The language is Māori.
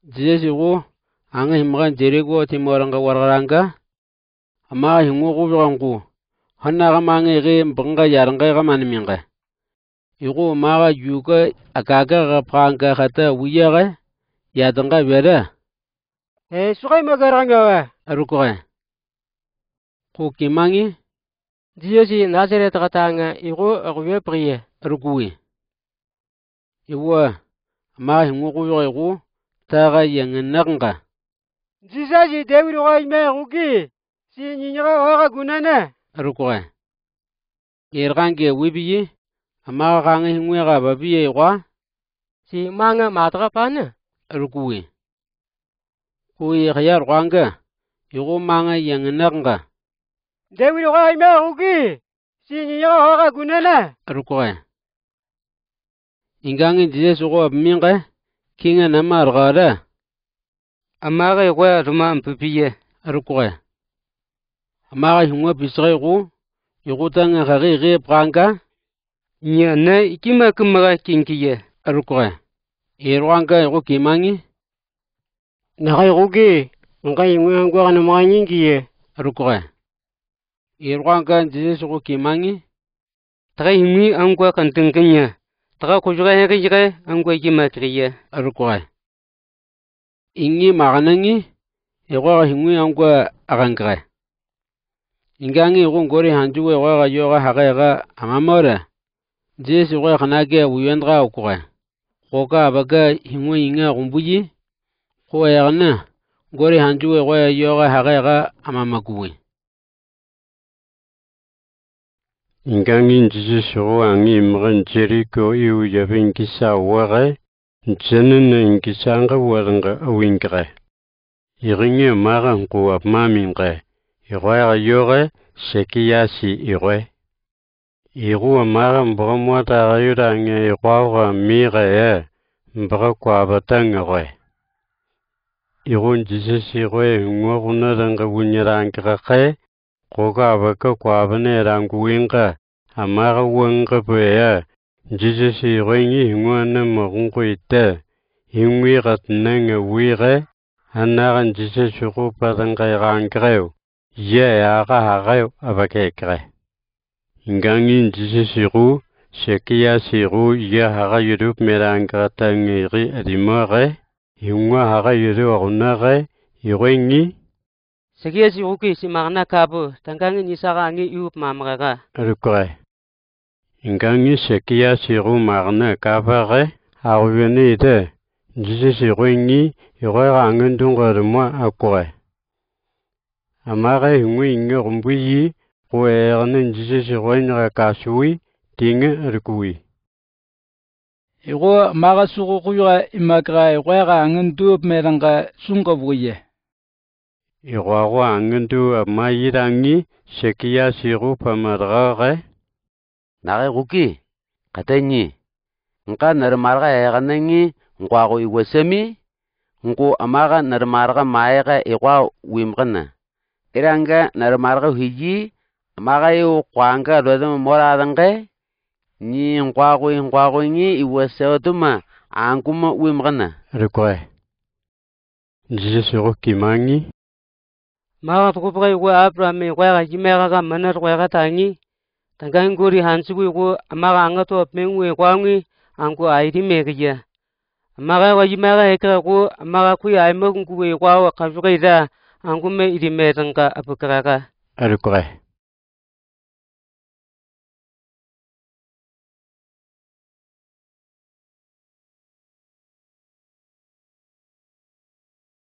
jesigu anga himgan jerigo timoranga wargaranga ama hingu gubigangu hanna ga mange ge mbanga yaranga ga manminga igu maga yuga akaga ga pranga khata wiyaga yadanga bera sugay magaranga wa arukoy ku kimangi Diyosi Nazaret katanga igu agwe priye arukuwi iwa ama hingu gubigagu taga yangnanga Jisaji David wa ime ruki si nyinga wa gunana arukoy irgange wibiyi ama gangi hingwe ga babiye kwa si manga matra pana arukuwi ku yar kwanga igu manga yangnanga David wa ime ruki si nyinga wa gunana arukoy ingangi Jesus go minga kinga namar gada amaga kwa ruma ampiye arukoy amaga hingwa bisray go igutanga gari ge pranga nyana ikima kumaga kinkiye arukoy irwanga igu kimangi nagai ruki ngai ngwa na mangingiye arukoy irwanga Jesus go kimangi taga himi angwa kantingkenya taga kujuga hege angwa kimakriye arukoy ingi maganangi igu hingwi angwa agangre ingangi igu ngori hanjuwe igu ga yoga hagaga amamora Jesus go khanage wiyendra ukoy koka baga hingwi inga gumbuyi ko yagna ngori hanjuwe igu yoga hagaga amamakuwi ingangi Jesus go angi mran Jericho iu yabin kisa ware jenna inkisanga waranga awingre iringe maran ko apmaminge iroya yore sekiyasi ire iru maran bromwata ayudange iroa mire mbra kwa batangre irun Jesus ire ngoruna danga wunyarangre koga baka kwa bane ranguinga amara wanga baya Jesus irengi ngwana marunguite ingwi ratnanga wire anaran Jesus ru padanga rangreu ye aga hageu abakekre ingangi Jesus ru shekia siru ye haga yudup meranga tangiri adimore ingwa haga yudu orunare irengi Sekia si ruki si magna kabu tangangi nisaga angi iup mamraga arukoy ingangi shekia siru magna kabare arwene de Jesus irengi iroya angandunga ruma akoy amare ngwi ngumbuyi ko erne Jesus irenga kasui tinga arkuwi igo maga sugu kuyuga imakra iroya angandup meranga sungabuye iroa angandu amayirangi shekia siru pamarare nage guki katanyi nka narmarga yaganangi ngwago iwasami nko amaga narmarga maega igwa wimgana iranga narmarga hiji amaga yu kwanga dodum moradange ni ngwago ngi iwasawtuma anguma wimgana arukoy Jesus kimangi maga tukupga igu Abraham igwa jimega ga manar gwa tangi tangangi gori hansugu igu amaga angato pengwe kwangi angu aidi megiya amaga wa jimega ekra ku amaga ku aymagu ku igwa kajuga ida angu me idi metanga apukraga arukoy